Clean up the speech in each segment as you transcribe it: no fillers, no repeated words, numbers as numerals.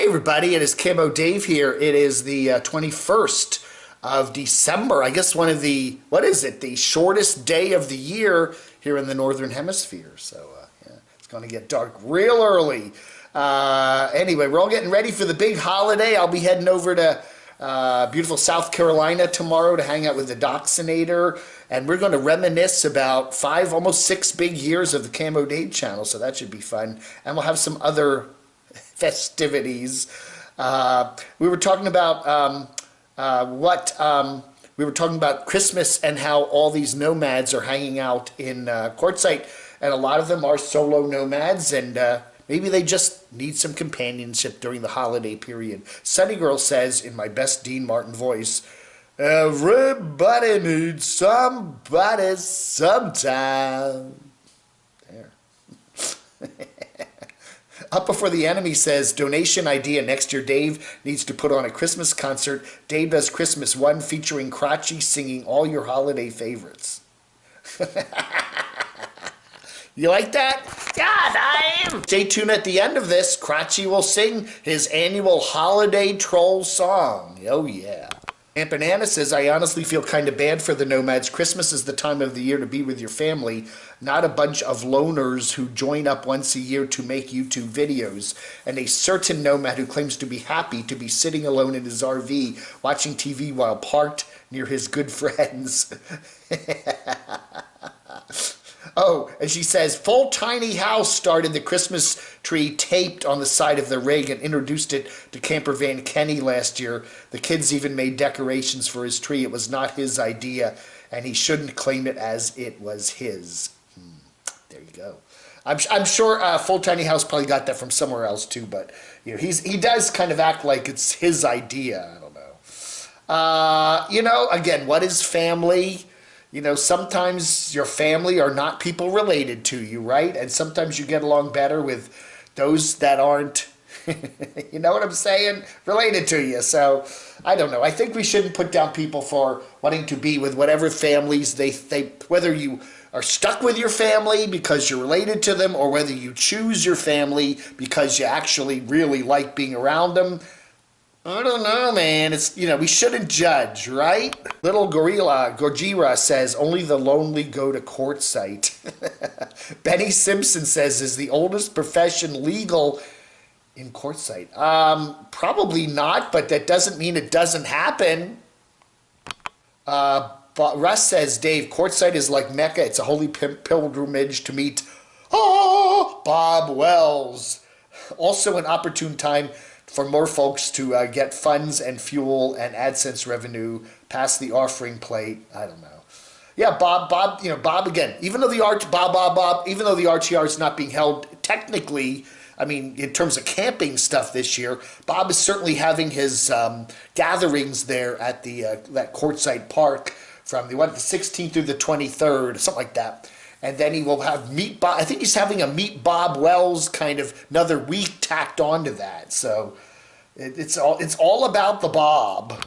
Hey everybody, it is Camo Dave here. It is the 21st of December. I guess one of the, what is it, the shortest day of the year here in the Northern Hemisphere. So yeah, it's going to get dark real early. Anyway, we're all getting ready for the big holiday. I'll be heading over to beautiful South Carolina tomorrow to hang out with the Doxinator. And we're going to reminisce about 5, almost 6 big years of the Camo Dave channel. So that should be fun. And we'll have some other festivities. We were talking about we were talking about Christmas and how all these nomads are hanging out in Quartzsite, and a lot of them are solo nomads, and maybe they just need some companionship during the holiday period. Sunny Girl says, in my best Dean Martin voice, everybody needs somebody sometime. There. Up Before the Enemy says, donation idea next year. Dave needs to put on a Christmas concert. Dave does Christmas 1 featuring Crotchy singing all your holiday favorites. You like that? Yeah, Dave! Stay tuned at the end of this. Crotchy will sing his annual holiday troll song. Oh, yeah. Aunt Banana says, I honestly feel kind of bad for the Nomads. Christmas is the time of the year to be with your family, not a bunch of loners who join up once a year to make YouTube videos, and a certain nomad who claims to be happy to be sitting alone in his RV watching TV while parked near his good friends. Oh, and she says, full tiny house started the Christmas tree taped on the side of the rig and introduced it to Camper Van Kenny last year. The kids even made decorations for his tree. It was not his idea, and he shouldn't claim it as it was his. There you go. I'm sure Full Tiny House probably got that from somewhere else too, but you know, he does kind of act like it's his idea. I don't know. You know, again, what is family? You know, sometimes your family are not people related to you, right? And sometimes you get along better with those that aren't, you know what I'm saying, related to you. So, I don't know. I think we shouldn't put down people for wanting to be with whatever families they whether you are stuck with your family because you're related to them, or whether you choose your family because you actually really like being around them. I don't know, man. It's, you know, we shouldn't judge, right? Little Gorgira says, only the lonely go to Quartzsite. Benny Simpson says, is the oldest profession legal in Quartzsite? Probably not, but that doesn't mean it doesn't happen. But Russ says, Dave, Quartzsite is like Mecca. It's a holy pilgrimage to meet Bob Wells. Also an opportune time for more folks to get funds and fuel and AdSense revenue past the offering plate. I don't know. Yeah, Bob, you know, Bob again, even though the even though the RTR is not being held technically, I mean, in terms of camping stuff this year, Bob is certainly having his gatherings there at the that Quartzsite Park from the 16th through the 23rd, something like that. And then he will have Meet Bob. I think he's having a Meet Bob Wells kind of another week tacked onto that. So it's all about the Bob.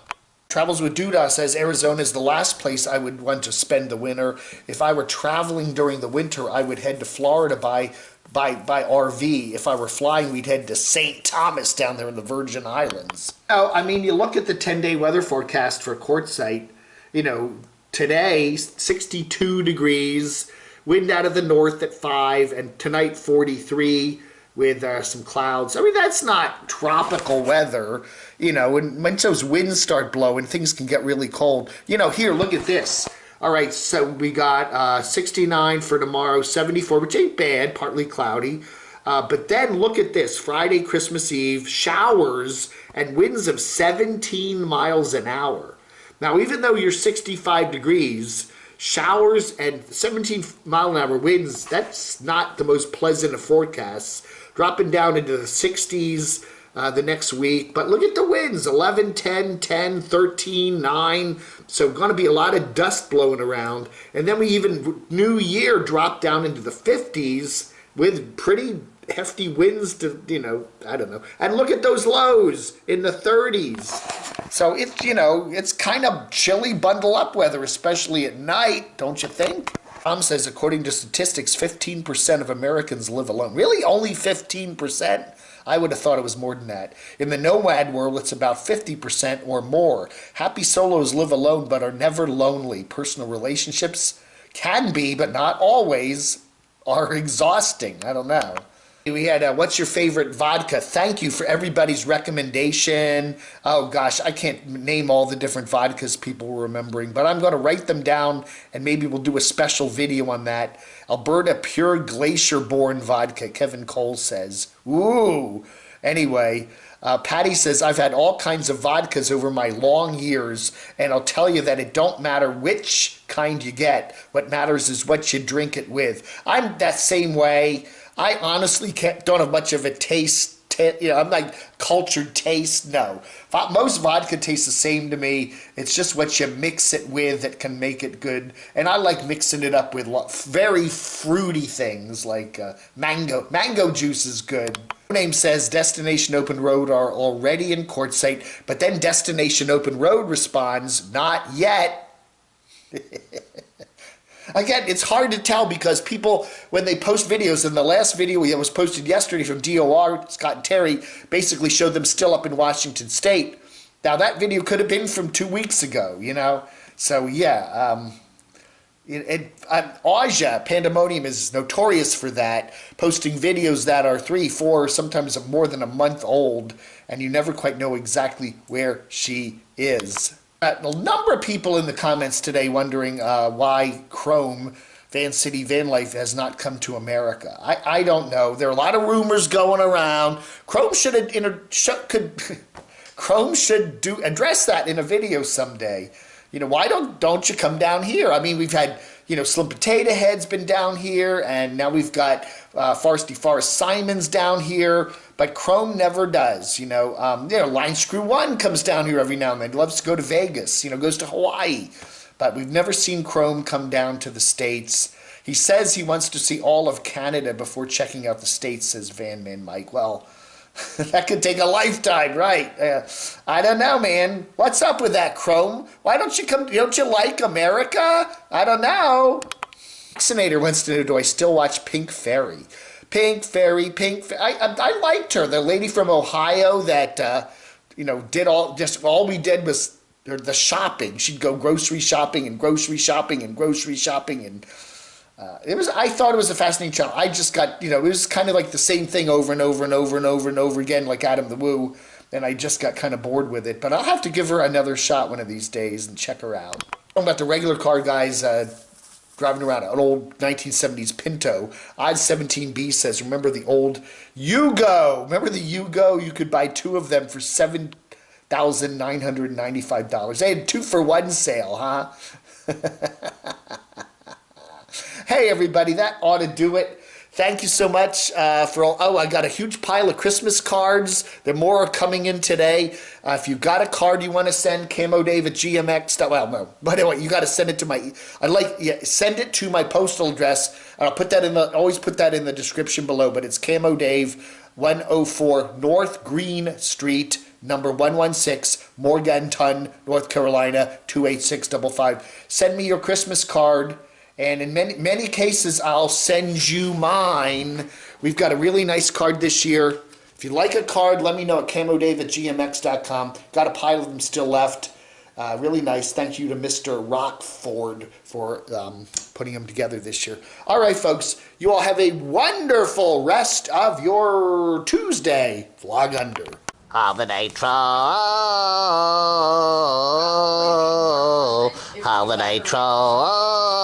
Travels with Duda says, Arizona is the last place I would want to spend the winter. If I were traveling during the winter, I would head to Florida by RV. If I were flying, we'd head to St. Thomas down there in the Virgin Islands. Oh, I mean, you look at the 10-day weather forecast for Quartzsite. You know, today 62 degrees. Wind out of the north at 5, and tonight 43 with some clouds. I mean, that's not tropical weather. You know, when those winds start blowing, things can get really cold. You know, here, look at this. All right, so we got 69 for tomorrow, 74, which ain't bad, partly cloudy. But then look at this, Friday, Christmas Eve, showers and winds of 17 miles an hour. Now, even though you're 65 degrees, showers and 17-mile-an-hour winds, that's not the most pleasant of forecasts. Dropping down into the 60s the next week. But look at the winds, 11, 10, 10, 13, 9. So going to be a lot of dust blowing around. And then we even, New Year, dropped down into the 50s with pretty hefty winds to, you know, I don't know. And look at those lows in the 30s. So it's, you know, it's kind of chilly bundle up weather, especially at night, don't you think? Tom says, according to statistics, 15% of Americans live alone. Really? Only 15%? I would have thought it was more than that. In the Nomad world, it's about 50% or more. Happy solos live alone but are never lonely. Personal relationships can be, but not always, are exhausting. I don't know. We had, what's your favorite vodka? Thank you for everybody's recommendation. Oh gosh, I can't name all the different vodkas people were remembering, but I'm going to write them down and maybe we'll do a special video on that. Alberta Pure Glacier-born vodka, Kevin Cole says. Ooh. Anyway, Patty says, I've had all kinds of vodkas over my long years, and I'll tell you that it don't matter which kind you get. What matters is what you drink it with. I'm that same way. I honestly don't have much of a taste. I'm like cultured taste. No, most vodka tastes the same to me. It's just what you mix it with that can make it good. And I like mixing it up with very fruity things like mango. Mango juice is good. Name says Destination Open Road are already in Quartzsite, but then Destination Open Road responds, not yet. Again, it's hard to tell because people, when they post videos, and the last video that was posted yesterday from DOR, Scott and Terry, basically showed them still up in Washington State. Now, that video could have been from 2 weeks ago, you know? So, yeah. Aja, Pandemonium, is notorious for that, posting videos that are 3, 4, sometimes more than a month old, and you never quite know exactly where she is. A number of people in the comments today wondering why Chrome Van City Van Life has not come to America. I don't know. There are a lot of rumors going around. Chrome should address that in a video someday. You know, why don't you come down here? I mean, we've had, you know, Slim Potato Head's been down here, and now we've got Foresty Forest Simon's down here, but Chrome never does. You know, Line Screw One comes down here every now and then. He loves to go to Vegas, you know, goes to Hawaii, but we've never seen Chrome come down to the States. He says he wants to see all of Canada before checking out the States, says Van Man Mike. Well, that could take a lifetime, right? I don't know, man. What's up with that, Chrome? Why don't you come? Don't you like America? I don't know. Vaccinator wants to know, do I still watch Pink Fairy? Pink Fairy. I liked her, the lady from Ohio that, you know, did all we did was the shopping. She'd go grocery shopping and grocery shopping and grocery shopping and... I thought it was a fascinating channel. I just got, you know, it was kind of like the same thing over and over and over and over and over again, like Adam the Woo, and I just got kind of bored with it. But I'll have to give her another shot one of these days and check her out. About the regular car guys driving around an old 1970s Pinto. Odd 17B says, remember the old Yugo? Remember the Yugo? You could buy 2 of them for $7,995. They had 2-for-1 sale, huh? Hey, everybody, that ought to do it. Thank you so much for all. Oh, I got a huge pile of Christmas cards. There more are coming in today. If you've got a card you want to send, camodave at gmx. Well, no. But anyway, you got to send it to my. Send it to my postal address. I'll put that in the. Always put that in the description below. But it's camodave, 104 North Green Street, number 116, Morganton, North Carolina, 28655. Send me your Christmas card. And in many cases, I'll send you mine. We've got a really nice card this year. If you like a card, let me know at camodave at gmx.com. Got a pile of them still left. Really nice. Thank you to Mr. Rockford for putting them together this year. All right, folks. You all have a wonderful rest of your Tuesday. Vlog under. Holiday troll. Holiday troll.